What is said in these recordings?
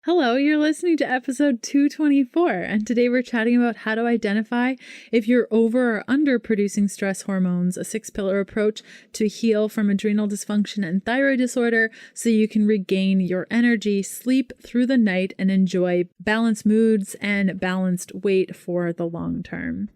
Hello, you're listening to episode 224, and today we're chatting about how to identify if you're over or under producing stress hormones, a 6-pillar approach to heal from adrenal dysfunction and thyroid disorder so you can regain your energy, sleep through the night, and enjoy balanced moods and balanced weight for the long term.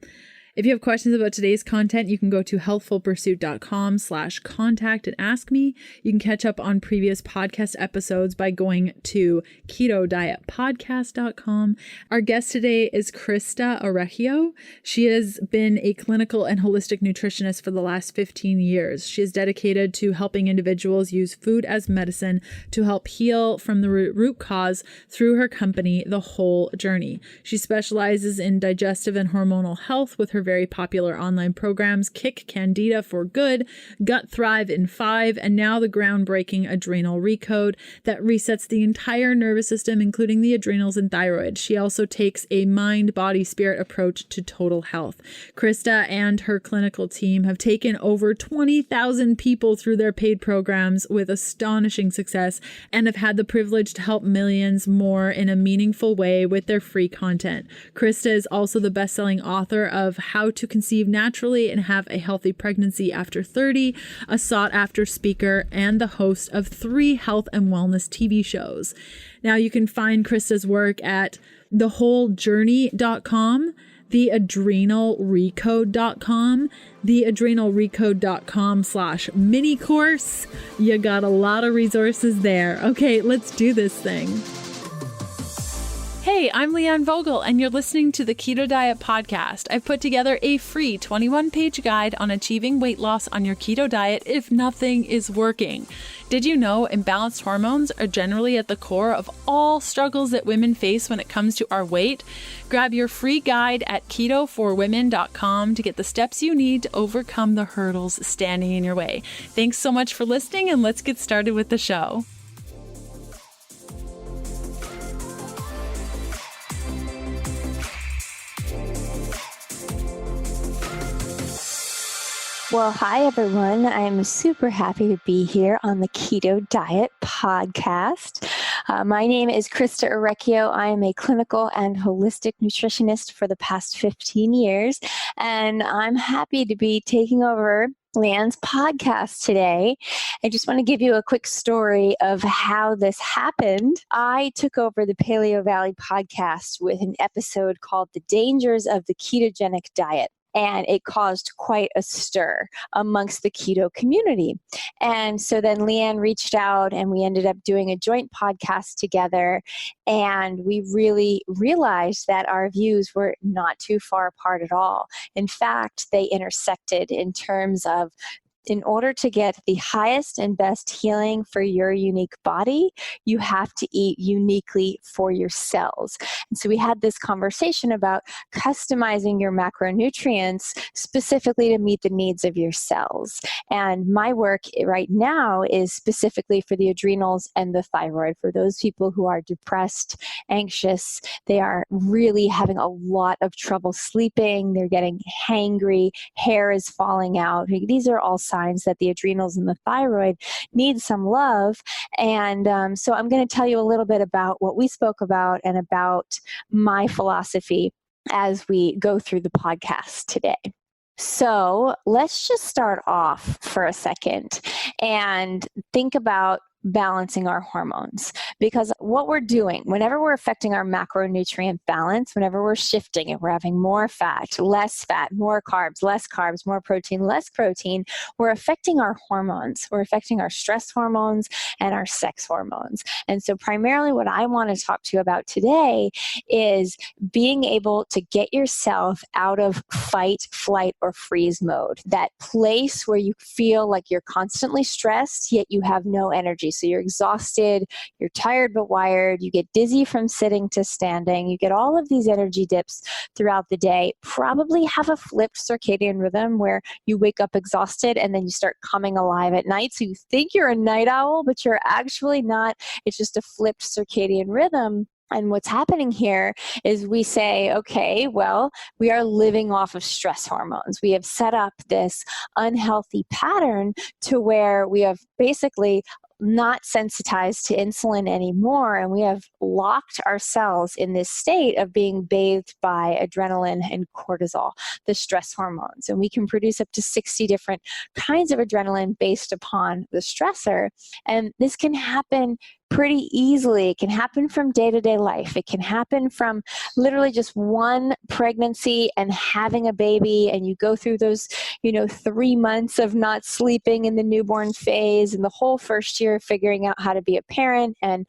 If you have questions about today's content, you can go to healthfulpursuit.com/contact and ask me. You can catch up on previous podcast episodes by going to Keto Diet Podcast.com. Our guest today is Christa Orecchio. She has been a clinical and holistic nutritionist for the last 15 years. She is dedicated to helping individuals use food as medicine to help heal from the root cause through her company, The Whole Journey. She specializes in digestive and hormonal health with her very popular online programs, Kick Candida for Good, Gut Thrive in 5, and now the groundbreaking Adrenal Recode that resets the entire nervous system, including the adrenals and thyroid. She also takes a mind, body, spirit approach to total health. Christa and her clinical team have taken over 20,000 people through their paid programs with astonishing success and have had the privilege to help millions more in a meaningful way with their free content. Christa is also the best-selling author of How to Conceive Naturally and Have a Healthy Pregnancy After 30, a sought-after speaker, and the host of 3 health and wellness TV shows. Now you can find Christa's work at thewholejourney.com, theadrenalrecode.com, theadrenalrecode.com/mini course. You got a lot of resources there. Okay, let's do this thing. Hey, I'm Leanne Vogel, and you're listening to the Keto Diet Podcast. I've put together a free 21-page guide on achieving weight loss on your keto diet if nothing is working. Did you know imbalanced hormones are generally at the core of all struggles that women face when it comes to our weight? Grab your free guide at ketoforwomen.com to get the steps you need to overcome the hurdles standing in your way. Thanks so much for listening, and let's get started with the show. Well, hi, everyone. I'm super happy to be here on the Keto Diet Podcast. My name is Christa Orecchio. I am a clinical and holistic nutritionist for the past 15 years, and I'm happy to be taking over Leanne's podcast today. I just want to give you a quick story of how this happened. I took over the Paleo Valley podcast with an episode called The Dangers of the Ketogenic Diet. And it caused quite a stir amongst the keto community. And so then Leanne reached out and we ended up doing a joint podcast together. And we really realized that our views were not too far apart at all. In fact, they intersected in terms of, in order to get the highest and best healing for your unique body, you have to eat uniquely for your cells. And so we had this conversation about customizing your macronutrients specifically to meet the needs of your cells. And my work right now is specifically for the adrenals and the thyroid. For those people who are depressed, anxious, they are really having a lot of trouble sleeping, they're getting hangry, hair is falling out. These are all signs that the adrenals and the thyroid need some love. And so I'm going to tell you a little bit about what we spoke about and about my philosophy as we go through the podcast today. So let's just start off for a second and think about balancing our hormones, because what we're doing whenever we're affecting our macronutrient balance, whenever we're shifting it, we're having more fat, more carbs, more protein, less protein, we're affecting our hormones. We're affecting our stress hormones and our sex hormones. And so primarily what I want to talk to you about today is being able to get yourself out of fight, flight, or freeze mode, that place where you feel like you're constantly stressed, yet you have no energy. So you're exhausted, you're tired but wired, you get dizzy from sitting to standing, you get all of these energy dips throughout the day, probably have a flipped circadian rhythm where you wake up exhausted and then you start coming alive at night. So you think you're a night owl, but you're actually not. It's just a flipped circadian rhythm. And what's happening here is we say, okay, well, we are living off of stress hormones. We have set up this unhealthy pattern to where we have basically not sensitized to insulin anymore, and we have locked ourselves in this state of being bathed by adrenaline and cortisol, the stress hormones. And we can produce up to 60 different kinds of adrenaline based upon the stressor. And this can happen pretty easily. It can happen from day-to-day life. It can happen from literally just one pregnancy and having a baby, and you go through those 3 months of not sleeping in the newborn phase and the whole first year figuring out how to be a parent, and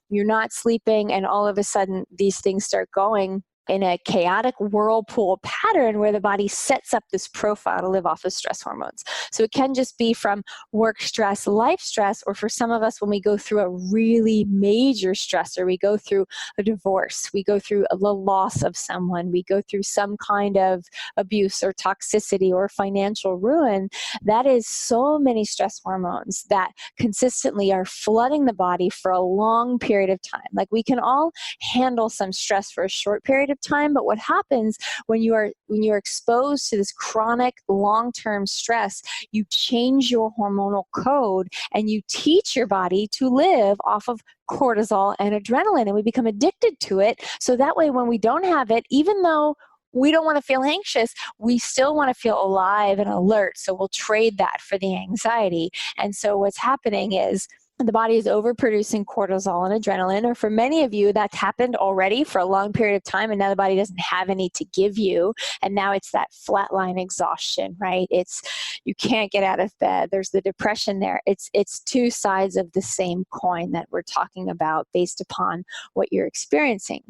you're not sleeping, and all of a sudden these things start going in a chaotic whirlpool pattern where the body sets up this profile to live off of stress hormones. So it can just be from work stress, life stress, or for some of us, when we go through a really major stressor, we go through a divorce, we go through the loss of someone, we go through some kind of abuse or toxicity or financial ruin. That is so many stress hormones that consistently are flooding the body for a long period of time. Like, we can all handle some stress for a short period of time, but what happens when you're exposed to this chronic long-term stress, you change your hormonal code and you teach your body to live off of cortisol and adrenaline, and we become addicted to it. So that way, when we don't have it, even though we don't want to feel anxious, we still want to feel alive and alert. So we'll trade that for the anxiety. And so what's happening is the body is overproducing cortisol and adrenaline, or for many of you, that's happened already for a long period of time, and now the body doesn't have any to give you, and now it's that flatline exhaustion, right? It's, you can't get out of bed. There's the depression there. It's two sides of the same coin that we're talking about based upon what you're experiencing.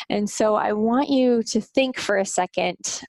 And so I want you to think for a second,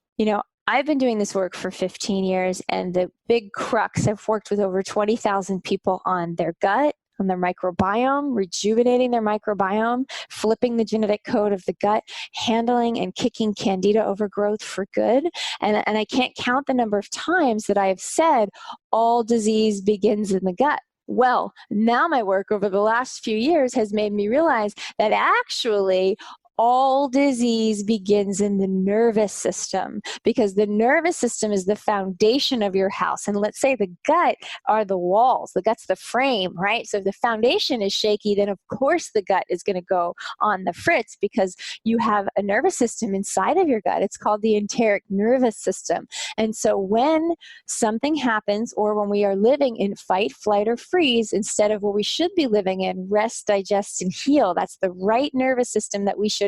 I've been doing this work for 15 years, and the big crux, I've worked with over 20,000 people on their gut, on their microbiome, rejuvenating their microbiome, flipping the genetic code of the gut, handling and kicking candida overgrowth for good. And I can't count the number of times that I have said, all disease begins in the gut. Well, now my work over the last few years has made me realize that actually all disease begins in the nervous system, because the nervous system is the foundation of your house. And let's say the gut are the walls, the gut's the frame, right? So if the foundation is shaky, then of course the gut is going to go on the fritz, because you have a nervous system inside of your gut. It's called the enteric nervous system. And so when something happens, or when we are living in fight, flight, or freeze, instead of what we should be living in, rest, digest, and heal, that's the right nervous system that we should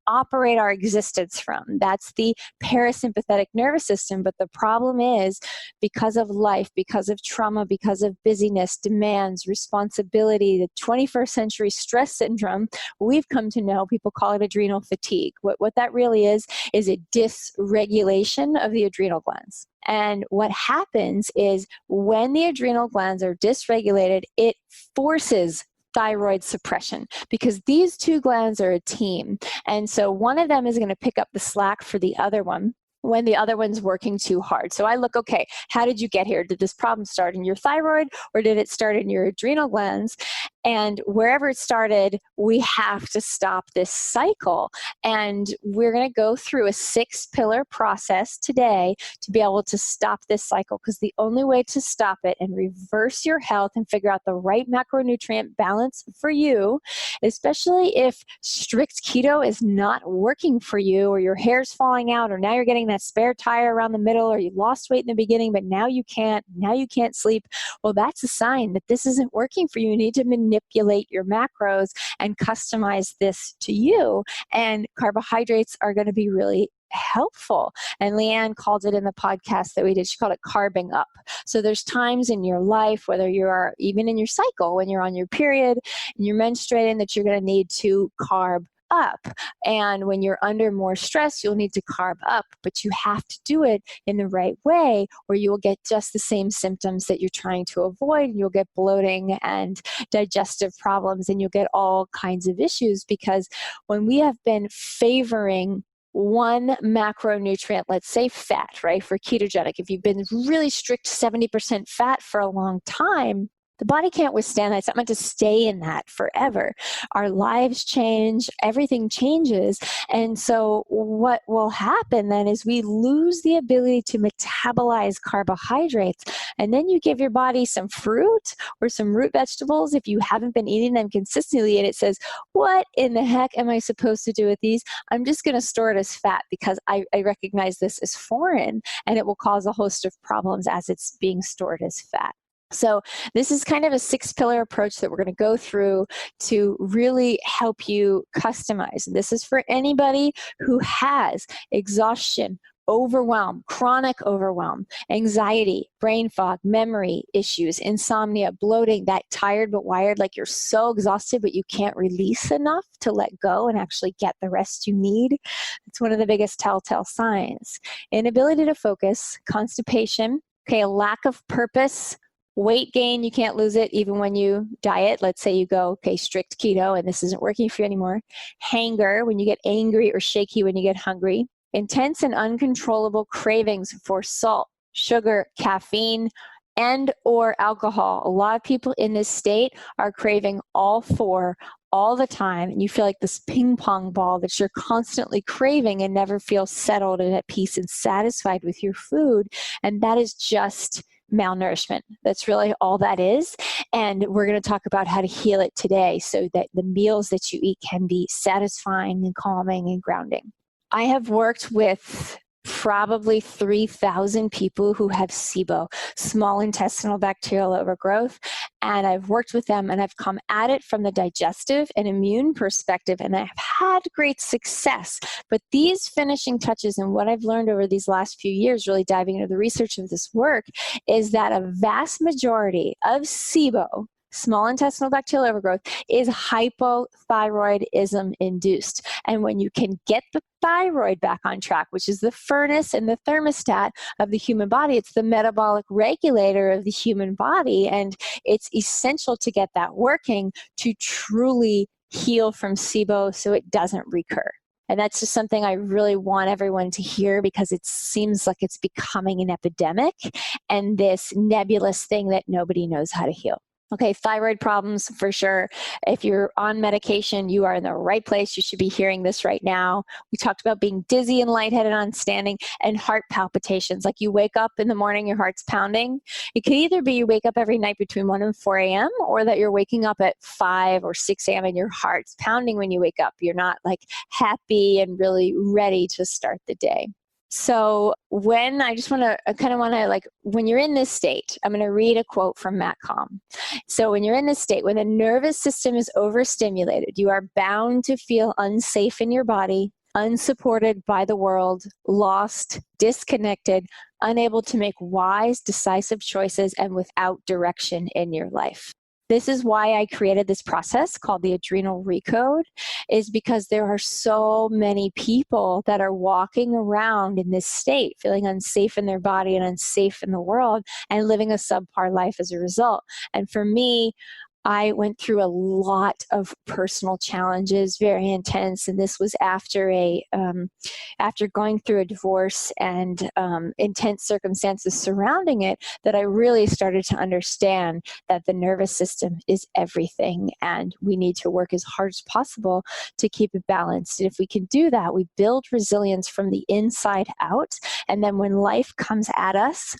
operate our existence from. That's the parasympathetic nervous system. But the problem is, because of life, because of trauma, because of busyness, demands, responsibility, the 21st century stress syndrome, we've come to know, people call it adrenal fatigue. What that really is a dysregulation of the adrenal glands. And what happens is, when the adrenal glands are dysregulated, it forces thyroid suppression, because these two glands are a team. And so one of them is going to pick up the slack for the other one when the other one's working too hard. So I look, okay, how did you get here? Did this problem start in your thyroid, or did it start in your adrenal glands? And wherever it started, we have to stop this cycle. And we're going to go through a 6-pillar process today to be able to stop this cycle, because the only way to stop it and reverse your health and figure out the right macronutrient balance for you, especially if strict keto is not working for you, or your hair's falling out, or now you're getting that spare tire around the middle, or you lost weight in the beginning, but now you can't sleep. Well, that's a sign that this isn't working for you. You need to manipulate your macros and customize this to you. And carbohydrates are going to be really helpful. And Leanne called it in the podcast that we did, she called it carbing up. So there's times in your life, whether you are even in your cycle, when you're on your period and you're menstruating, that you're going to need to carb up. And when you're under more stress, you'll need to carb up, but you have to do it in the right way, or you will get just the same symptoms that you're trying to avoid. You'll get bloating and digestive problems, and you'll get all kinds of issues, because when we have been favoring one macronutrient, let's say fat, right, for ketogenic, if you've been really strict 70% fat for a long time, The body can't withstand that. It's not meant to stay in that forever. Our lives change, everything changes. And so what will happen then is we lose the ability to metabolize carbohydrates. And then you give your body some fruit or some root vegetables if you haven't been eating them consistently. And it says, what in the heck am I supposed to do with these? I'm just going to store it as fat because I recognize this as foreign, and it will cause a host of problems as it's being stored as fat. So this is kind of a 6-pillar approach that we're going to go through to really help you customize. This is for anybody who has exhaustion, overwhelm, chronic overwhelm, anxiety, brain fog, memory issues, insomnia, bloating, that tired but wired, like you're so exhausted but you can't release enough to let go and actually get the rest you need. It's one of the biggest telltale signs. Inability to focus, constipation, a lack of purpose, weight gain, you can't lose it even when you diet. Let's say you go, strict keto and this isn't working for you anymore. Hanger, when you get angry or shaky when you get hungry. Intense and uncontrollable cravings for salt, sugar, caffeine, and or alcohol. A lot of people in this state are craving all 4 all the time, and you feel like this ping pong ball that you're constantly craving and never feel settled and at peace and satisfied with your food. And that is just malnourishment. That's really all that is. And we're going to talk about how to heal it today so that the meals that you eat can be satisfying and calming and grounding. I have worked with probably 3,000 people who have SIBO, small intestinal bacterial overgrowth, and I've worked with them and I've come at it from the digestive and immune perspective, and I've had great success. But these finishing touches and what I've learned over these last few years, really diving into the research of this work, is that a vast majority of SIBO, small intestinal bacterial overgrowth, is hypothyroidism induced. And when you can get the thyroid back on track, which is the furnace and the thermostat of the human body, it's the metabolic regulator of the human body, and it's essential to get that working to truly heal from SIBO so it doesn't recur. And that's just something I really want everyone to hear, because it seems like it's becoming an epidemic and this nebulous thing that nobody knows how to heal. Okay, thyroid problems for sure. If you're on medication, you are in the right place. You should be hearing this right now. We talked about being dizzy and lightheaded on standing, and heart palpitations. Like you wake up in the morning, your heart's pounding. It could either be you wake up every night between 1 and 4 a.m. or that you're waking up at 5 or 6 a.m. and your heart's pounding when you wake up. You're not like happy and really ready to start the day. So when when you're in this state, I'm going to read a quote from Matt Calm. So when you're in this state, when the nervous system is overstimulated, you are bound to feel unsafe in your body, unsupported by the world, lost, disconnected, unable to make wise, decisive choices, and without direction in your life. This is why I created this process called the Adrenal Recode, is because there are so many people that are walking around in this state, feeling unsafe in their body and unsafe in the world, and living a subpar life as a result. And for me, I went through a lot of personal challenges, very intense, and this was after after going through a divorce and intense circumstances surrounding it, that I really started to understand that the nervous system is everything, and we need to work as hard as possible to keep it balanced. And if we can do that, we build resilience from the inside out, and then when life comes at us,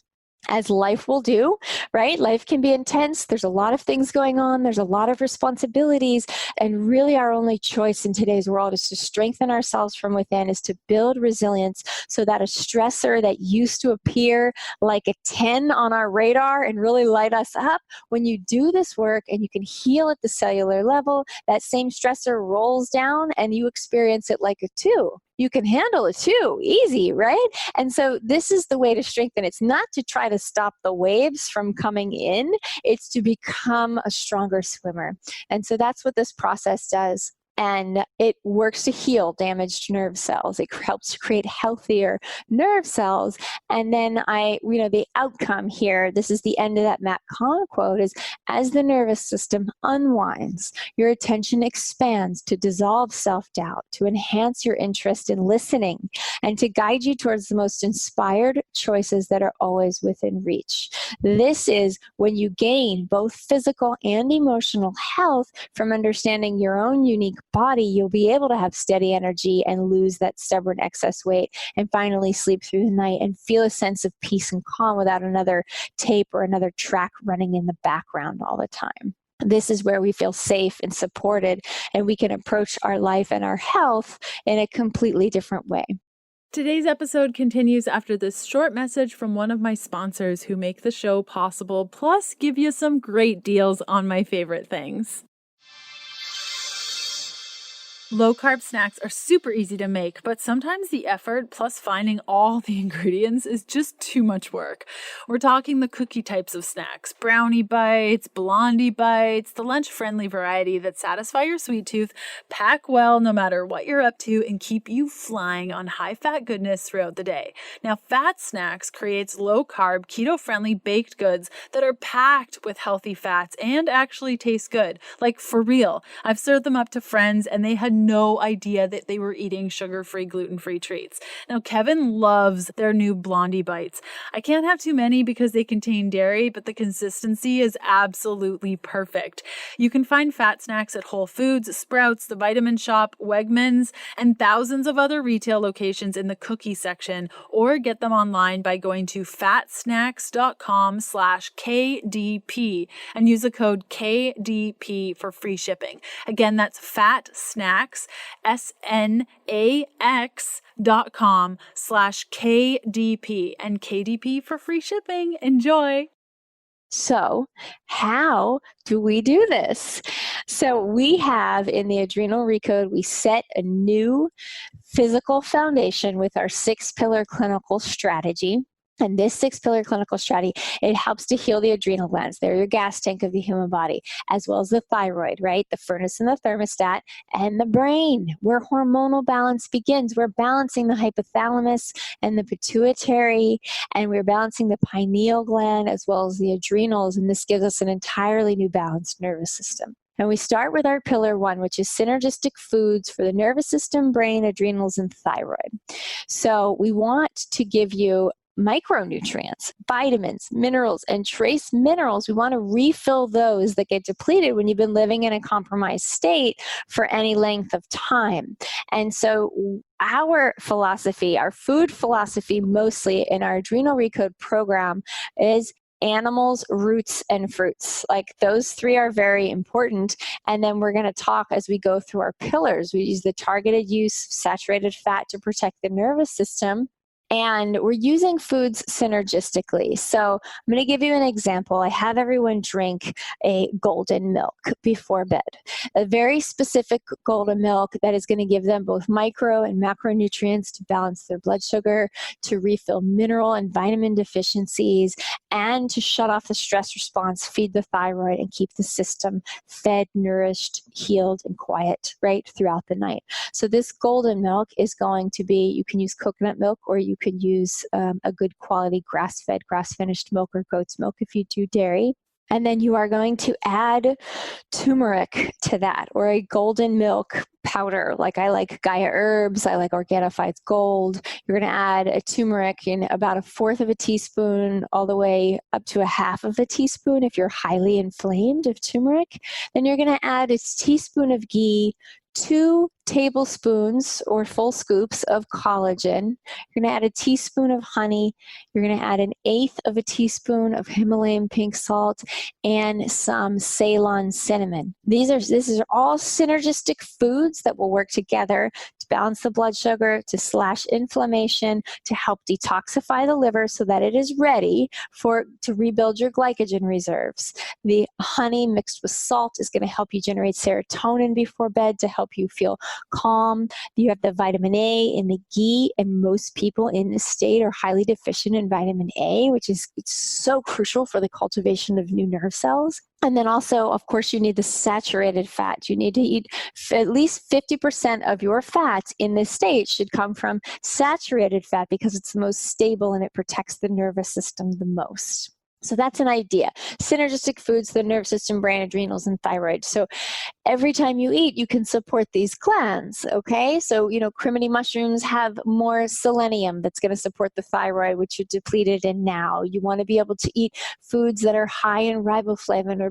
as life will do, right? Life can be intense. There's a lot of things going on. There's a lot of responsibilities. And really our only choice in today's world is to strengthen ourselves from within, is to build resilience so that a stressor that used to appear like a 10 on our radar and really light us up, when you do this work and you can heal at the cellular level, that same stressor rolls down and you experience it like a 2. You can handle it too, easy, right? And so this is the way to strengthen. It's not to try to stop the waves from coming in, it's to become a stronger swimmer. And so that's what this process does. and it works to heal damaged nerve cells. It helps to create healthier nerve cells. And then the outcome here, this is the end of that Matt Kahn quote, is as the nervous system unwinds, your attention expands to dissolve self-doubt, to enhance your interest in listening, and to guide you towards the most inspired choices that are always within reach. This is when you gain both physical and emotional health from understanding your own unique body. You'll be able to have steady energy and lose that stubborn excess weight, and finally sleep through the night and feel a sense of peace and calm without another tape or another track running in the background all the time. This is where we feel safe and supported, and we can approach our life and our health in a completely different way. Today's episode continues after this short message from one of my sponsors who make the show possible, plus give you some great deals on my favorite things. Low-carb snacks are super easy to make, but sometimes the effort plus finding all the ingredients is just too much work. We're talking the cookie types of snacks, brownie bites, blondie bites, the lunch-friendly variety that satisfy your sweet tooth, pack well no matter what you're up to, and keep you flying on high-fat goodness throughout the day. Now, Fat Snacks creates low-carb, keto-friendly baked goods that are packed with healthy fats and actually taste good. Like, for real. I've served them up to friends, and they had no idea that they were eating sugar-free, gluten-free treats. Now, Kevin loves their new Blondie Bites. I can't have too many because they contain dairy, but the consistency is absolutely perfect. You can find Fat Snacks at Whole Foods, Sprouts, The Vitamin Shoppe, Wegmans, and thousands of other retail locations in the cookie section, or get them online by going to fatsnacks.com/KDP and use the code KDP for free shipping. Again, that's Fat Snacks, SNAX.com/KDP, and KDP for free shipping. Enjoy. So how do we do this? So we have in the Adrenal Recode, we set a new physical foundation with our 6-pillar clinical strategy. And this 6-pillar clinical strategy, it helps to heal the adrenal glands. They're your gas tank of the human body, as well as the thyroid, right? The furnace and the thermostat, and the brain, where hormonal balance begins. We're balancing the hypothalamus and the pituitary, and we're balancing the pineal gland as well as the adrenals, and this gives us an entirely new balanced nervous system. And we start with our pillar 1, which is synergistic foods for the nervous system, brain, adrenals, and thyroid. So we want to give you micronutrients, vitamins, minerals, and trace minerals. We want to refill those that get depleted when you've been living in a compromised state for any length of time. And so our philosophy, our food philosophy mostly in our Adrenal Recode program is animals, roots, and fruits. Like those 3 are very important. And then we're going to talk as we go through our pillars. We use the targeted use of saturated fat to protect the nervous system. And we're using foods synergistically. So I'm going to give you an example. I have everyone drink a golden milk before bed, a very specific golden milk that is going to give them both micro and macronutrients to balance their blood sugar, to refill mineral and vitamin deficiencies, and to shut off the stress response, feed the thyroid, and keep the system fed, nourished, healed, and quiet, right, throughout the night. So this golden milk is going to be, you can use coconut milk, or you could use a good quality grass-fed, grass-finished milk or goat's milk if you do dairy. And then you are going to add turmeric to that, or a golden milk powder. Like I like Gaia Herbs, I like Organifi's Gold. You're going to add a turmeric in about 1/4 of a teaspoon all the way up to 1/2 of a teaspoon if you're highly inflamed of turmeric. Then you're going to add a teaspoon of ghee, 2 tablespoons or full scoops of collagen. You're going to add a teaspoon of honey. You're going to add 1/8 of a teaspoon of Himalayan pink salt and some Ceylon cinnamon. This is all synergistic foods that will work together to balance the blood sugar, to slash inflammation, to help detoxify the liver so that it is ready to rebuild your glycogen reserves. The honey mixed with salt is going to help you generate serotonin before bed to help you feel calm. You have the vitamin A in the ghee, and most people in this state are highly deficient in vitamin A, which is it's so crucial for the cultivation of new nerve cells. And then also, of course, you need the saturated fat. You need to eat at least 50% of your fats in this state should come from saturated fat because it's the most stable and it protects the nervous system the most. So that's an idea. Synergistic foods, the nervous system, brain, adrenals, and thyroid. So every time you eat, you can support these glands, okay? So, crimini mushrooms have more selenium that's going to support the thyroid, which you're depleted in now. You want to be able to eat foods that are high in riboflavin or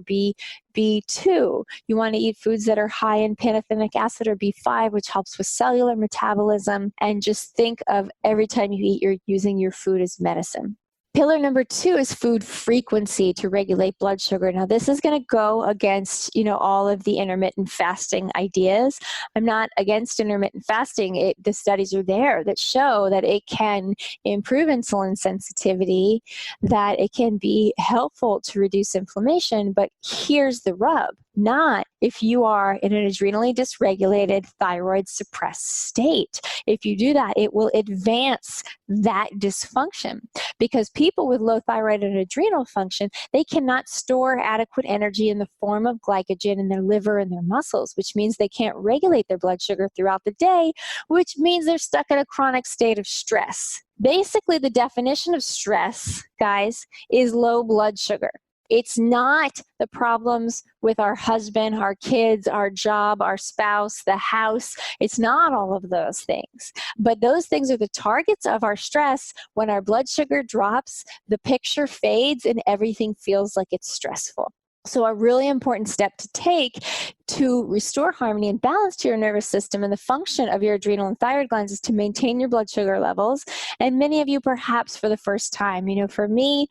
B2. You want to eat foods that are high in pantothenic acid or B5, which helps with cellular metabolism. And just think of every time you eat, you're using your food as medicine. Pillar number 2 is food frequency to regulate blood sugar. Now, this is going to go against, all of the intermittent fasting ideas. I'm not against intermittent fasting. The studies are there that show that it can improve insulin sensitivity, that it can be helpful to reduce inflammation. But here's the rub. Not if you are in an adrenally dysregulated, thyroid suppressed state. If you do that, it will advance that dysfunction because people with low thyroid and adrenal function, they cannot store adequate energy in the form of glycogen in their liver and their muscles, which means they can't regulate their blood sugar throughout the day, which means they're stuck in a chronic state of stress. Basically, the definition of stress, guys, is low blood sugar. It's not the problems with our husband, our kids, our job, our spouse, the house. It's not all of those things. But those things are the targets of our stress. When our blood sugar drops, the picture fades and everything feels like it's stressful. So a really important step to take to restore harmony and balance to your nervous system and the function of your adrenal and thyroid glands is to maintain your blood sugar levels. And many of you perhaps for the first time, for me,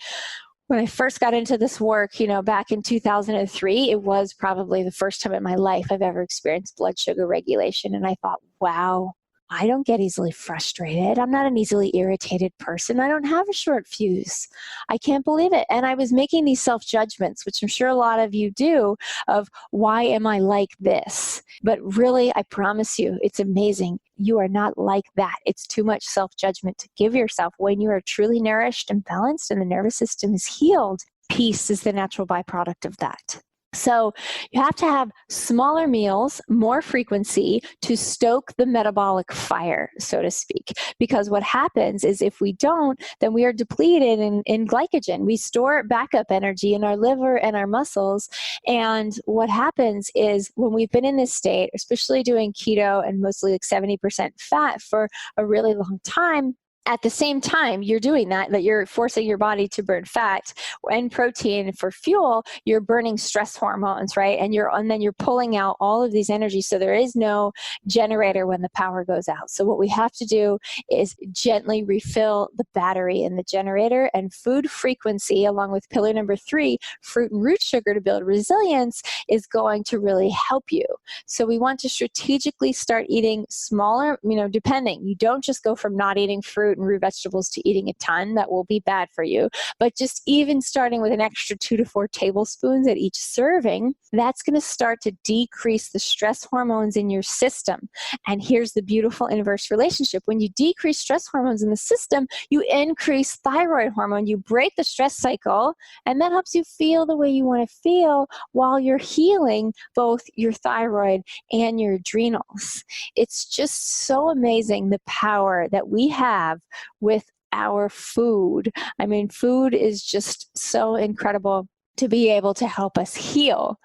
when I first got into this work, back in 2003, it was probably the first time in my life I've ever experienced blood sugar regulation. And I thought, wow, I don't get easily frustrated. I'm not an easily irritated person. I don't have a short fuse. I can't believe it. And I was making these self-judgments, which I'm sure a lot of you do, of why am I like this? But really, I promise you, it's amazing. You are not like that. It's too much self-judgment to give yourself. When you are truly nourished and balanced and the nervous system is healed, peace is the natural byproduct of that. So you have to have smaller meals, more frequency to stoke the metabolic fire, so to speak. Because what happens is if we don't, then we are depleted in glycogen. We store backup energy in our liver and our muscles. And what happens is when we've been in this state, especially doing keto and mostly like 70% fat for a really long time, at the same time you're doing that you're forcing your body to burn fat and protein for fuel, you're burning stress hormones, right? And then you're pulling out all of these energies. So there is no generator when the power goes out. So what we have to do is gently refill the battery in the generator, and food frequency, along with pillar number 3, fruit and root sugar to build resilience, is going to really help you. So we want to strategically start eating smaller, depending. You don't just go from not eating fruit and root vegetables to eating a ton. That will be bad for you. But just even starting with an extra 2 to 4 tablespoons at each serving, that's going to start to decrease the stress hormones in your system. And here's the beautiful inverse relationship. When you decrease stress hormones in the system, you increase thyroid hormone. You break the stress cycle, and that helps you feel the way you want to feel while you're healing both your thyroid and your adrenals. It's just so amazing the power that we have with our food. I mean, food is just so incredible to be able to help us heal.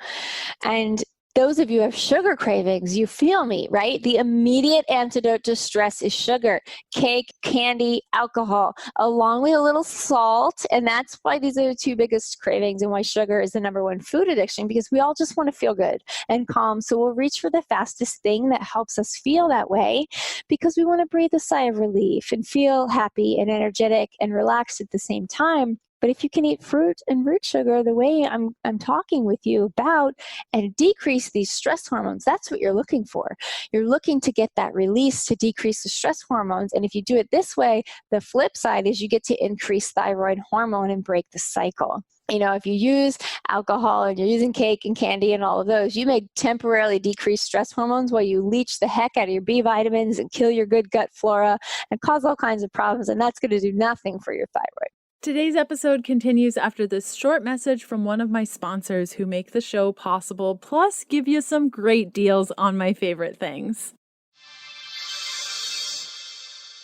And those of you who have sugar cravings, you feel me, right? The immediate antidote to stress is sugar, cake, candy, alcohol, along with a little salt. And that's why these are the 2 biggest cravings and why sugar is the number 1 food addiction, because we all just want to feel good and calm. So we'll reach for the fastest thing that helps us feel that way because we want to breathe a sigh of relief and feel happy and energetic and relaxed at the same time. But if you can eat fruit and root sugar the way I'm talking with you about and decrease these stress hormones, that's what you're looking for. You're looking to get that release to decrease the stress hormones. And if you do it this way, the flip side is you get to increase thyroid hormone and break the cycle. If you use alcohol and you're using cake and candy and all of those, you may temporarily decrease stress hormones while you leach the heck out of your B vitamins and kill your good gut flora and cause all kinds of problems. And that's going to do nothing for your thyroid. Today's episode continues after this short message from one of my sponsors who make the show possible, plus give you some great deals on my favorite things.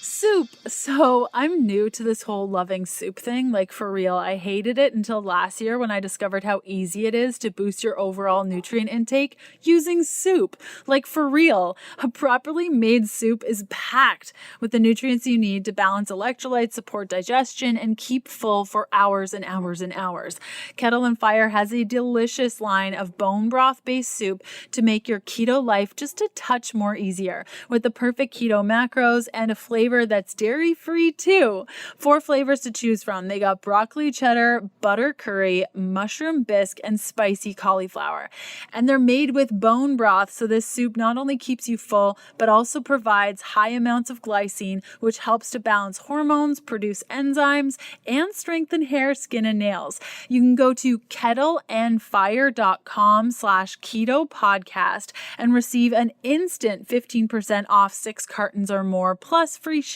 Soup. So I'm new to this whole loving soup thing. Like, for real, I hated it until last year when I discovered how easy it is to boost your overall nutrient intake using soup. Like, for real, a properly made soup is packed with the nutrients you need to balance electrolytes, support digestion, and keep full for hours and hours and hours. Kettle and Fire has a delicious line of bone broth-based soup to make your keto life just a touch more easier, with the perfect keto macros and a flavor that's dairy-free too. 4 flavors to choose from. They got broccoli cheddar, butter curry, mushroom bisque, and spicy cauliflower. And they're made with bone broth, so this soup not only keeps you full, but also provides high amounts of glycine, which helps to balance hormones, produce enzymes, and strengthen hair, skin, and nails. You can go to kettleandfire.com/keto podcast and receive an instant 15% off 6 cartons or more, plus free shipping.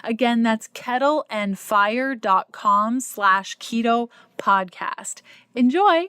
Again, that's kettleandfire.com/keto podcast. Enjoy.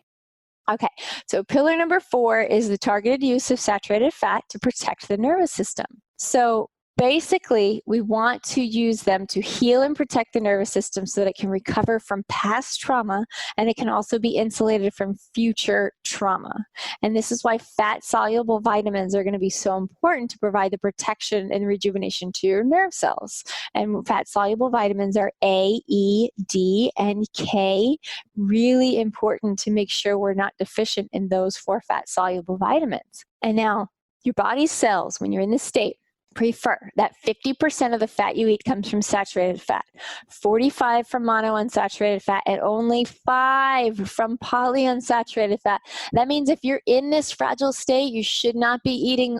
Okay, so pillar number 4 is the targeted use of saturated fat to protect the nervous system. So basically, we want to use them to heal and protect the nervous system so that it can recover from past trauma, and it can also be insulated from future trauma. And this is why fat-soluble vitamins are going to be so important to provide the protection and rejuvenation to your nerve cells. And fat-soluble vitamins are A, E, D, and K. Really important to make sure we're not deficient in those 4 fat-soluble vitamins. And now, your body's cells, when you're in this state, prefer that 50% of the fat you eat comes from saturated fat, 45 from monounsaturated fat, and only 5 from polyunsaturated fat. That means if you're in this fragile state, you should not be eating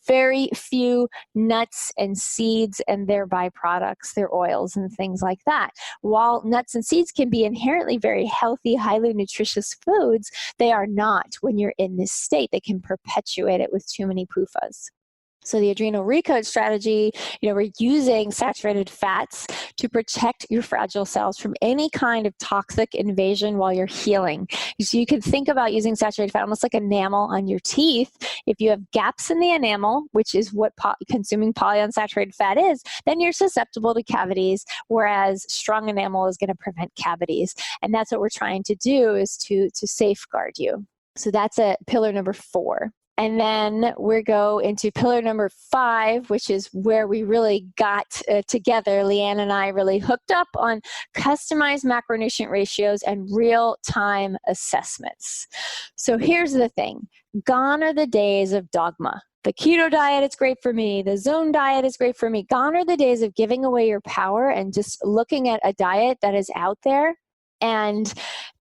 very few nuts and seeds and their byproducts, their oils and things like that. While nuts and seeds can be inherently very healthy, highly nutritious foods, they are not when you're in this state. They can perpetuate it with too many PUFAs. So the adrenal recode strategy, we're using saturated fats to protect your fragile cells from any kind of toxic invasion while you're healing. So you can think about using saturated fat almost like enamel on your teeth. If you have gaps in the enamel, which is what consuming polyunsaturated fat is, then you're susceptible to cavities, whereas strong enamel is going to prevent cavities. And that's what we're trying to do, is to safeguard you. So that's pillar number 4. And then we go into pillar number 5, which is where we really got together. Leanne and I really hooked up on customized macronutrient ratios and real-time assessments. So here's the thing. Gone are the days of dogma. The keto diet is great for me. The zone diet is great for me. Gone are the days of giving away your power and just looking at a diet that is out there and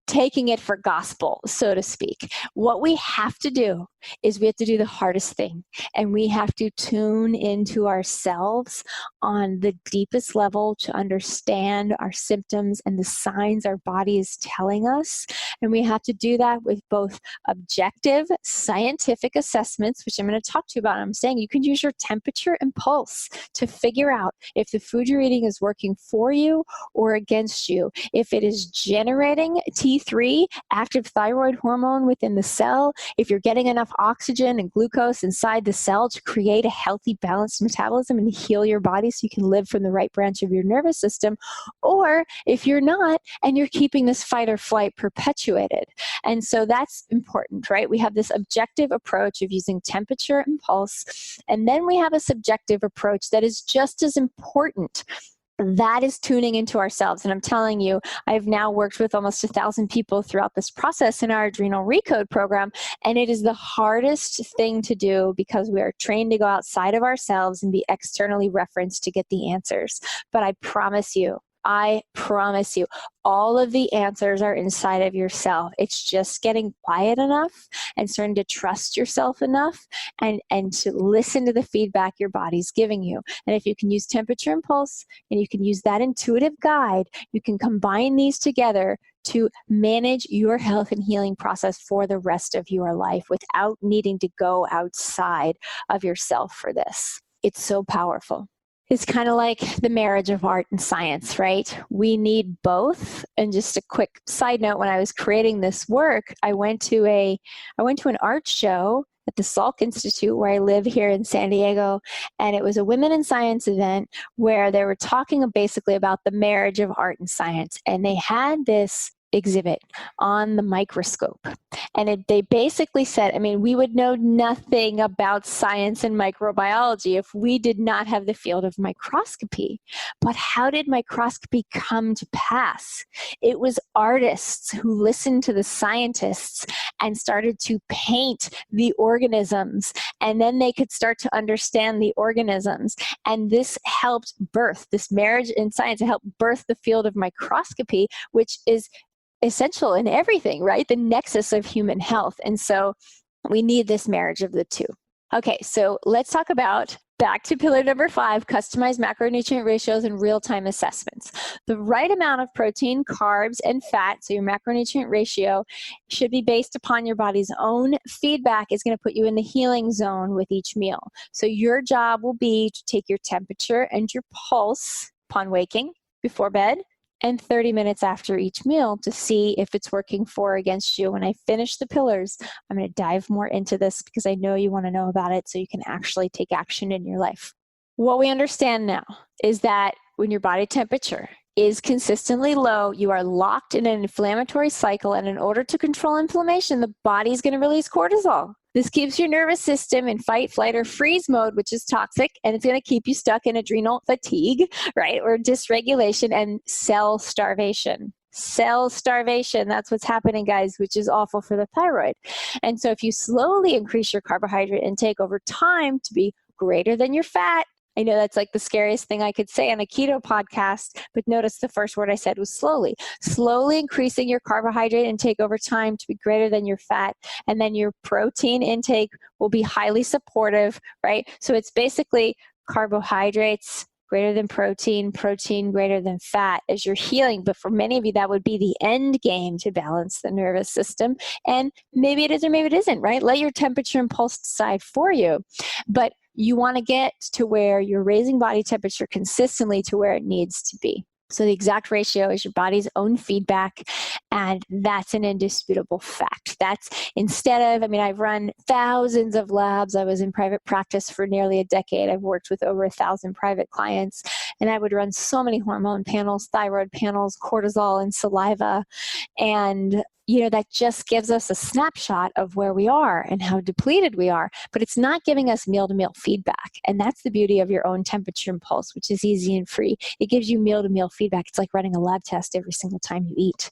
taking it for gospel, so to speak. What we have to do is we have to do the hardest thing, and we have to tune into ourselves on the deepest level to understand our symptoms and the signs our body is telling us. And we have to do that with both objective scientific assessments, which I'm going to talk to you about. I'm saying you can use your temperature and pulse to figure out if the food you're eating is working for you or against you, if it is generating T3, active thyroid hormone within the cell, if you're getting enough oxygen and glucose inside the cell to create a healthy, balanced metabolism and heal your body so you can live from the right branch of your nervous system, or if you're not and you're keeping this fight or flight perpetuated. And so that's important, right? We have this objective approach of using temperature and pulse, and then we have a subjective approach that is just as important. That is tuning into ourselves. And I'm telling you, I've now worked with almost 1,000 people throughout this process in our adrenal recode program. And it is the hardest thing to do because we are trained to go outside of ourselves and be externally referenced to get the answers. But I promise you, I promise you, all of the answers are inside of yourself. It's just getting quiet enough and starting to trust yourself enough and to listen to the feedback your body's giving you. And if you can use temperature and pulse, and you can use that intuitive guide, you can combine these together to manage your health and healing process for the rest of your life without needing to go outside of yourself for this. It's so powerful. It's kind of like the marriage of art and science, right? We need both. And just a quick side note, when I was creating this work, I went to an art show at the Salk Institute where I live here in San Diego. And it was a Women in Science event where they were talking basically about the marriage of art and science. And they had this exhibit on the microscope. And they basically said, we would know nothing about science and microbiology if we did not have the field of microscopy. But how did microscopy come to pass? It was artists who listened to the scientists and started to paint the organisms, and then they could start to understand the organisms. And this helped birth this marriage in science. It helped birth the field of microscopy, which is essential in everything, right? The nexus of human health. And so we need this marriage of the two. Okay, so let's talk about back to pillar number 5, customized macronutrient ratios and real-time assessments. The right amount of protein, carbs, and fat, so your macronutrient ratio, should be based upon your body's own feedback. Is going to put you in the healing zone with each meal. So your job will be to take your temperature and your pulse upon waking, before bed, and 30 minutes after each meal to see if it's working for or against you. When I finish the pillars, I'm going to dive more into this because I know you want to know about it so you can actually take action in your life. What we understand now is that when your body temperature is consistently low, you are locked in an inflammatory cycle, and in order to control inflammation, the body is going to release cortisol. This keeps your nervous system in fight, flight, or freeze mode, which is toxic, and it's going to keep you stuck in adrenal fatigue, right, or dysregulation and cell starvation. Cell starvation, that's what's happening, guys, which is awful for the thyroid. And so if you slowly increase your carbohydrate intake over time to be greater than your fat, I know that's like the scariest thing I could say on a keto podcast, but notice the first word I said was slowly. Slowly increasing your carbohydrate intake over time to be greater than your fat, and then your protein intake will be highly supportive, right? So it's basically carbohydrates greater than protein, protein greater than fat as you're healing. But for many of you, that would be the end game to balance the nervous system. And maybe it is or maybe it isn't, right? Let your temperature and pulse decide for you. But you want to get to where you're raising body temperature consistently to where it needs to be. So the exact ratio is your body's own feedback, and that's an indisputable fact. That's instead of, I've run thousands of labs. I was in private practice for nearly a decade. I've worked with over 1,000 private clients, and I would run so many hormone panels, thyroid panels, cortisol, and saliva. And that just gives us a snapshot of where we are and how depleted we are, but it's not giving us meal-to-meal feedback. And that's the beauty of your own temperature and pulse, which is easy and free. It gives you meal-to-meal feedback. It's like running a lab test every single time you eat.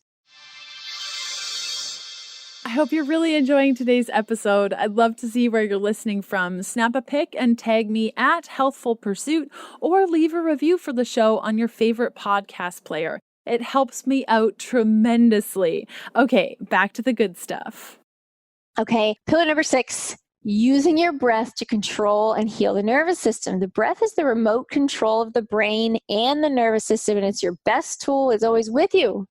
I hope you're really enjoying today's episode. I'd love to see where you're listening from. Snap a pic and tag me at Healthful Pursuit, or leave a review for the show on your favorite podcast player. It helps me out tremendously. Okay, back to the good stuff. Okay, pillar number 6, using your breath to control and heal the nervous system. The breath is the remote control of the brain and the nervous system, and it's your best tool. It's always with you.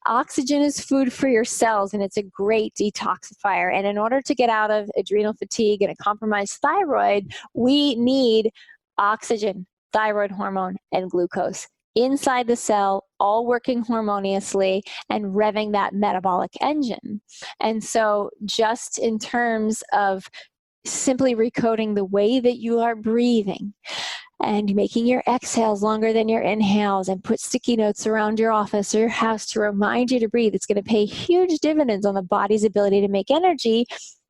Oxygen is food for your cells, and it's a great detoxifier. And in order to get out of adrenal fatigue and a compromised thyroid, we need oxygen, thyroid hormone, and glucose inside the cell, all working harmoniously and revving that metabolic engine. And so just in terms of simply recoding the way that you are breathing and making your exhales longer than your inhales, and put sticky notes around your office or your house to remind you to breathe, it's going to pay huge dividends on the body's ability to make energy,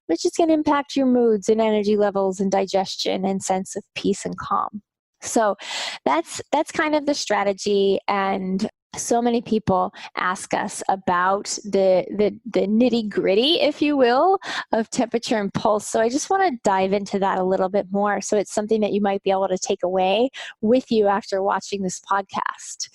which is going to impact your moods and energy levels and digestion and sense of peace and calm. So that's kind of the strategy. And so many people ask us about the nitty gritty, if you will, of temperature and pulse. So I just want to dive into that a little bit more. So it's something that you might be able to take away with you after watching this podcast.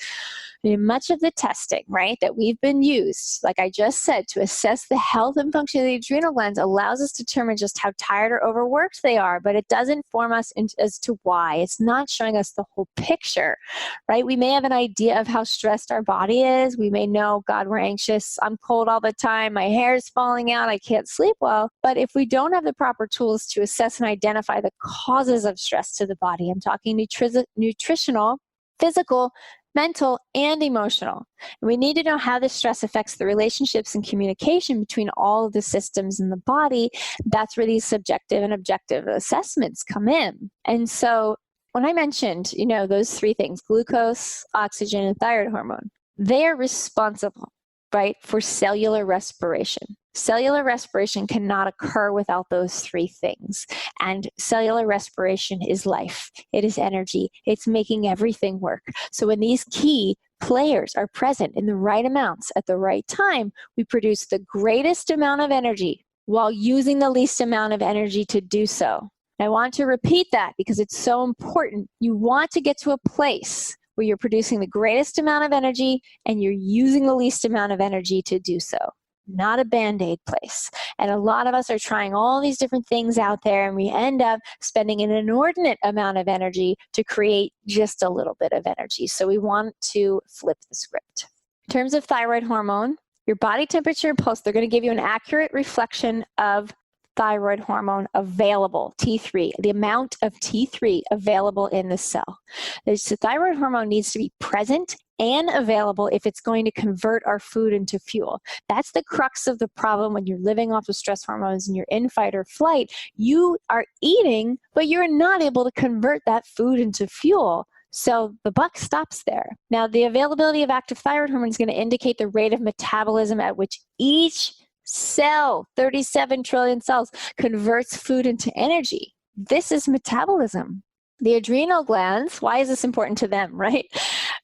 Much of the testing, right, that we've been used, like I just said, to assess the health and function of the adrenal glands allows us to determine just how tired or overworked they are, but it doesn't inform us as to why. It's not showing us the whole picture, right? We may have an idea of how stressed our body is. We may know, God, we're anxious. I'm cold all the time. My hair is falling out. I can't sleep well. But if we don't have the proper tools to assess and identify the causes of stress to the body, I'm talking nutritional, physical, mental, and emotional. And we need to know how this stress affects the relationships and communication between all of the systems in the body. That's where these subjective and objective assessments come in. And so when I mentioned, those three things, glucose, oxygen, and thyroid hormone, they are responsible, right, for cellular respiration. Cellular respiration cannot occur without those three things. And cellular respiration is life. It is energy. It's making everything work. So when these key players are present in the right amounts at the right time, we produce the greatest amount of energy while using the least amount of energy to do so. I want to repeat that because it's so important. You want to get to a place where you're producing the greatest amount of energy and you're using the least amount of energy to do so. Not a Band-Aid place. And a lot of us are trying all these different things out there, and we end up spending an inordinate amount of energy to create just a little bit of energy. So we want to flip the script. In terms of thyroid hormone, your body temperature and pulse, they're going to give you an accurate reflection of thyroid hormone available, T3, the amount of T3 available in the cell. The thyroid hormone needs to be present and available if it's going to convert our food into fuel. That's the crux of the problem when you're living off of stress hormones and you're in fight or flight. You are eating, but you're not able to convert that food into fuel. So the buck stops there. Now, the availability of active thyroid hormone is going to indicate the rate of metabolism at which each cell, 37 trillion cells, converts food into energy. This is metabolism. The adrenal glands, why is this important to them, right?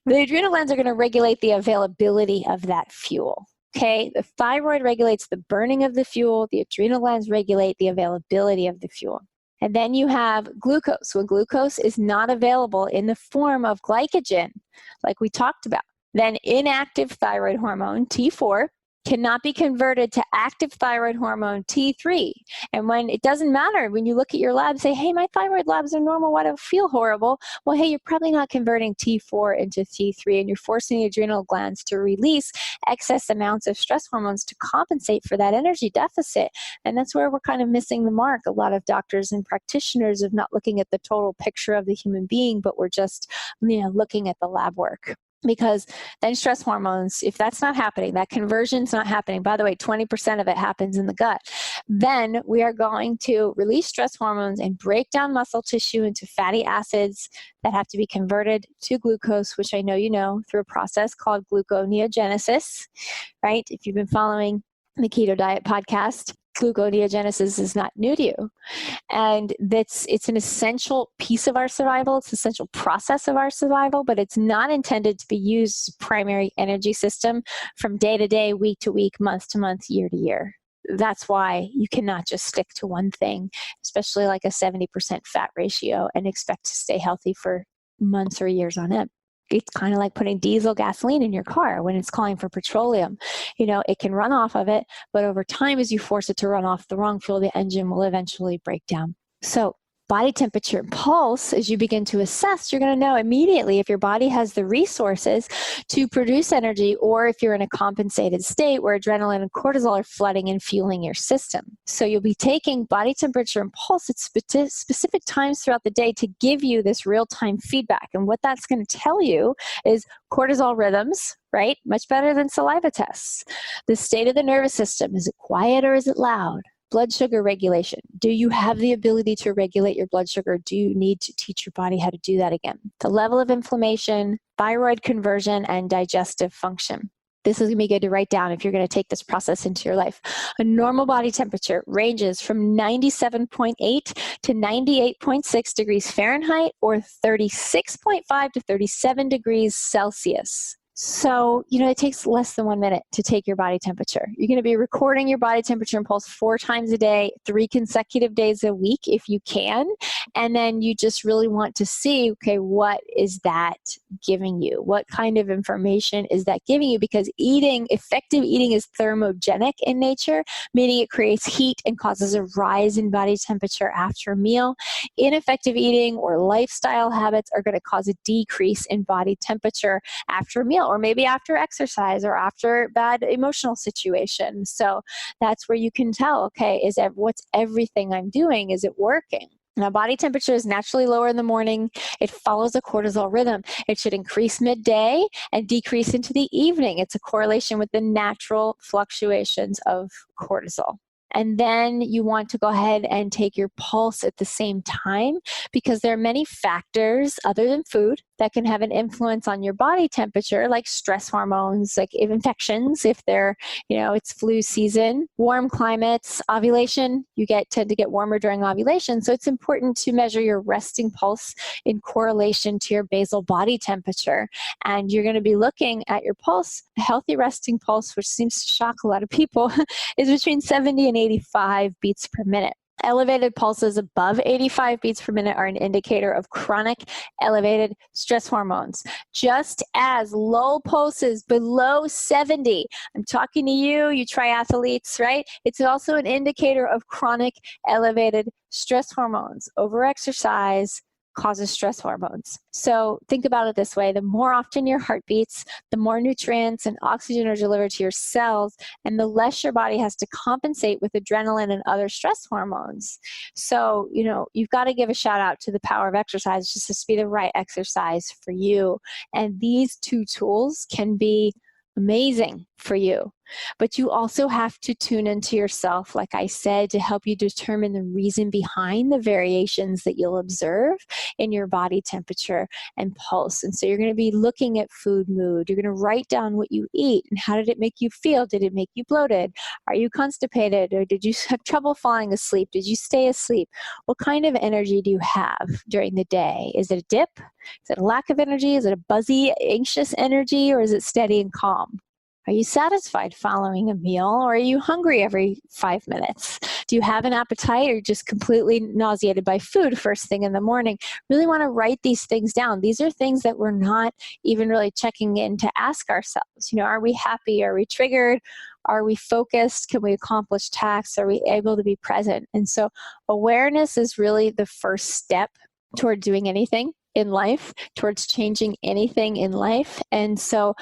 The adrenal glands are going to regulate the availability of that fuel. Okay, the thyroid regulates the burning of the fuel. The adrenal glands regulate the availability of the fuel. And then you have glucose. When glucose is not available in the form of glycogen, like we talked about, then inactive thyroid hormone, T4, cannot be converted to active thyroid hormone T3. And when it doesn't matter, when you look at your lab, say, hey, my thyroid labs are normal, why do I feel horrible? Well, hey, you're probably not converting T4 into T3, and you're forcing the adrenal glands to release excess amounts of stress hormones to compensate for that energy deficit. And that's where we're kind of missing the mark. A lot of doctors and practitioners of not looking at the total picture of the human being, but we're just, looking at the lab work. Because then stress hormones, if that's not happening, that conversion's not happening, by the way, 20% of it happens in the gut, then we are going to release stress hormones and break down muscle tissue into fatty acids that have to be converted to glucose, which I know you know, through a process called gluconeogenesis, right? If you've been following the Keto Diet Podcast, gluconeogenesis is not new to you. And it's an essential piece of our survival. It's an essential process of our survival, but it's not intended to be used as a primary energy system from day to day, week to week, month to month, year to year. That's why you cannot just stick to one thing, especially like a 70% fat ratio, and expect to stay healthy for months or years on end. It's kind of like putting diesel gasoline in your car when it's calling for petroleum. It can run off of it, but over time, as you force it to run off the wrong fuel, the engine will eventually break down. So body temperature and pulse, as you begin to assess, you're going to know immediately if your body has the resources to produce energy, or if you're in a compensated state where adrenaline and cortisol are flooding and fueling your system. So you'll be taking body temperature and pulse at specific times throughout the day to give you this real-time feedback. And what that's going to tell you is cortisol rhythms, right? Much better than saliva tests. The state of the nervous system, is it quiet or is it loud? Blood sugar regulation. Do you have the ability to regulate your blood sugar? Do you need to teach your body how to do that again? The level of inflammation, thyroid conversion, and digestive function. This is going to be good to write down if you're going to take this process into your life. A normal body temperature ranges from 97.8 to 98.6 degrees Fahrenheit, or 36.5 to 37 degrees Celsius. So, it takes less than 1 minute to take your body temperature. You're going to be recording your body temperature and pulse 4 times a day, 3 consecutive days a week if you can. And then you just really want to see, okay, what is that giving you? What kind of information is that giving you? Because effective eating is thermogenic in nature, meaning it creates heat and causes a rise in body temperature after a meal. Ineffective eating or lifestyle habits are going to cause a decrease in body temperature after a meal, or maybe after exercise or after bad emotional situation. So that's where you can tell, okay, what's everything I'm doing? Is it working? Now, body temperature is naturally lower in the morning. It follows a cortisol rhythm. It should increase midday and decrease into the evening. It's a correlation with the natural fluctuations of cortisol. And then you want to go ahead and take your pulse at the same time, because there are many factors other than food that can have an influence on your body temperature, like stress hormones, like infections, if it's flu season, warm climates, ovulation, you tend to get warmer during ovulation. So it's important to measure your resting pulse in correlation to your basal body temperature. And you're going to be looking at your pulse. A healthy resting pulse, which seems to shock a lot of people, is between 70 and 85 beats per minute. Elevated pulses above 85 beats per minute are an indicator of chronic elevated stress hormones, just as low pulses below 70. I'm talking to you triathletes, right? It's also an indicator of chronic elevated stress hormones. Overexercise causes stress hormones. So think about it this way. The more often your heart beats, the more nutrients and oxygen are delivered to your cells, and the less your body has to compensate with adrenaline and other stress hormones. So, you've got to give a shout out to the power of exercise, just to be the right exercise for you. And these 2 tools can be amazing for you. But you also have to tune into yourself, like I said, to help you determine the reason behind the variations that you'll observe in your body temperature and pulse. And so you're going to be looking at food mood. You're going to write down what you eat and how did it make you feel? Did it make you bloated? Are you constipated? Or did you have trouble falling asleep? Did you stay asleep? What kind of energy do you have during the day? Is it a dip? Is it a lack of energy? Is it a buzzy, anxious energy? Or is it steady and calm? Are you satisfied following a meal, or are you hungry every 5 minutes? Do you have an appetite, or just completely nauseated by food first thing in the morning? Really want to write these things down. These are things that we're not even really checking in to ask ourselves. Are we happy? Are we triggered? Are we focused? Can we accomplish tasks? Are we able to be present? And so awareness is really the first step toward doing anything in life, towards changing anything in life. And so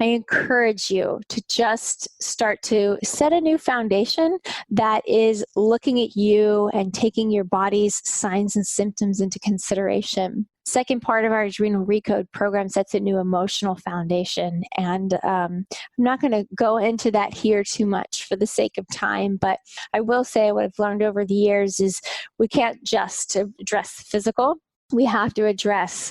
I encourage you to just start to set a new foundation that is looking at you and taking your body's signs and symptoms into consideration. Second part of our Adrenal Recode program sets a new emotional foundation. And I'm not going to go into that here too much for the sake of time, but I will say what I've learned over the years is we can't just address the physical. We have to address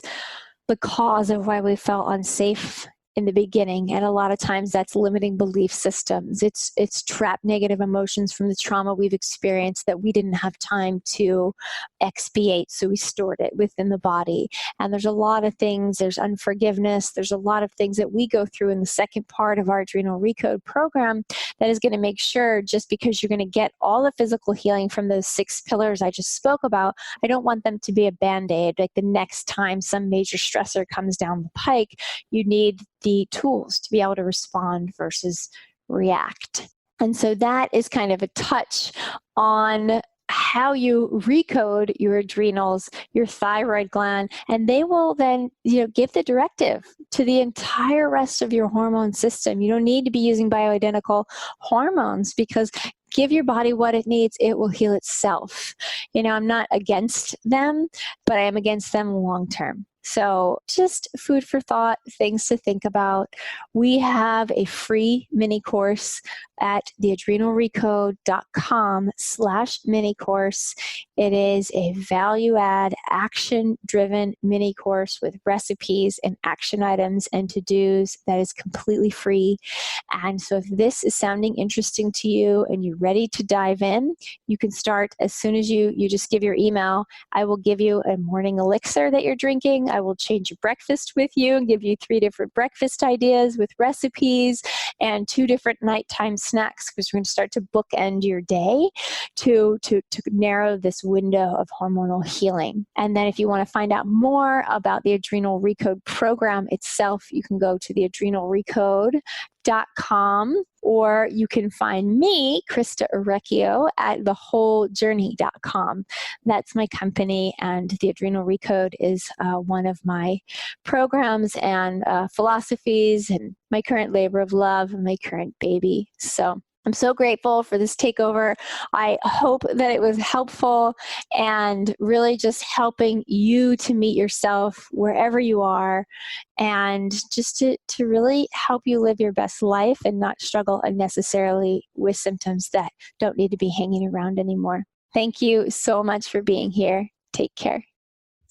the cause of why we felt unsafe in the beginning. And a lot of times that's limiting belief systems. It's trapped negative emotions from the trauma we've experienced that we didn't have time to expiate. So we stored it within the body. And there's a lot of things, there's unforgiveness. There's a lot of things that we go through in the second part of our Adrenal Recode program that is going to make sure, just because you're going to get all the physical healing from those 6 pillars I just spoke about, I don't want them to be a Band-Aid. Like the next time some major stressor comes down the pike, you need the tools to be able to respond versus react. And so that is kind of a touch on how you recode your adrenals, your thyroid gland, and they will then, give the directive to the entire rest of your hormone system. You don't need to be using bioidentical hormones, because give your body what it needs, it will heal itself. I'm not against them, but I am against them long term. So just food for thought, things to think about. We have a free mini course at theadrenalrecode.com/mini course. It is a value-add, action-driven mini course with recipes and action items and to-dos that is completely free. And so if this is sounding interesting to you and you're ready to dive in, you can start as soon as you just give your email. I will give you a morning elixir that you're drinking. I will change your breakfast with you and give you 3 different breakfast ideas with recipes and 2 different nighttime snacks, because we're going to start to bookend your day to narrow this window of hormonal healing. And then if you want to find out more about the Adrenal Recode program itself, you can go to theadrenalrecode.com, or you can find me, Christa Orecchio, at thewholejourney.com. That's my company, and the Adrenal Recode is one of my programs and philosophies and my current labor of love and my current baby. So I'm so grateful for this takeover. I hope that it was helpful and really just helping you to meet yourself wherever you are, and just to really help you live your best life and not struggle unnecessarily with symptoms that don't need to be hanging around anymore. Thank you so much for being here. Take care.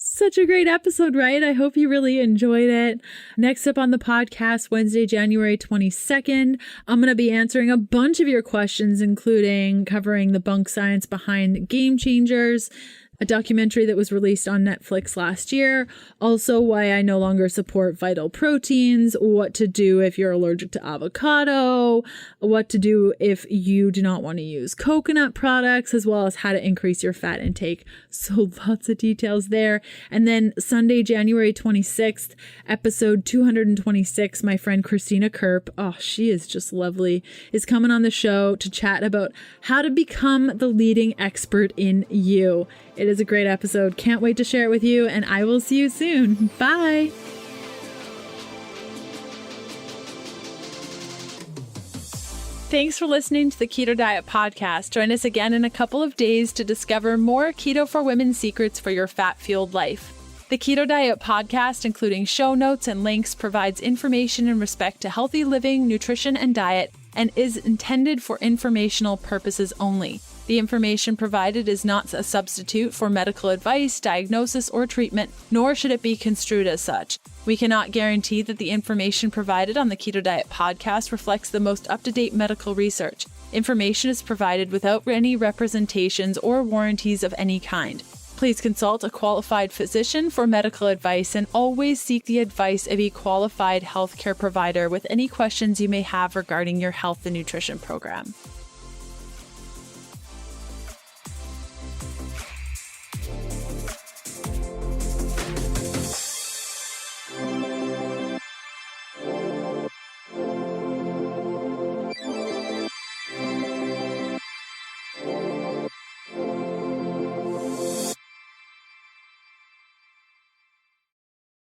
Such a great episode, right? I hope you really enjoyed it. Next up on the podcast, Wednesday, January 22nd, I'm going to be answering a bunch of your questions, including covering the bunk science behind Game Changers, a documentary that was released on Netflix last year, also why I no longer support Vital Proteins, what to do if you're allergic to avocado, what to do if you do not want to use coconut products, as well as how to increase your fat intake. So lots of details there. And then Sunday, January 26th, episode 226, my friend Christina Kerp, oh, she is just lovely, is coming on the show to chat about how to become the leading expert in you. It is a great episode. Can't wait to share it with you, and I will see you soon. Bye. Thanks for listening to the Keto Diet Podcast. Join us again in a couple of days to discover more Keto for Women secrets for your fat-fueled life. The Keto Diet Podcast, including show notes and links, provides information in respect to healthy living, nutrition, and diet, and is intended for informational purposes only. The information provided is not a substitute for medical advice, diagnosis, or treatment, nor should it be construed as such. We cannot guarantee that the information provided on the Keto Diet Podcast reflects the most up-to-date medical research. Information is provided without any representations or warranties of any kind. Please consult a qualified physician for medical advice and always seek the advice of a qualified healthcare provider with any questions you may have regarding your health and nutrition program.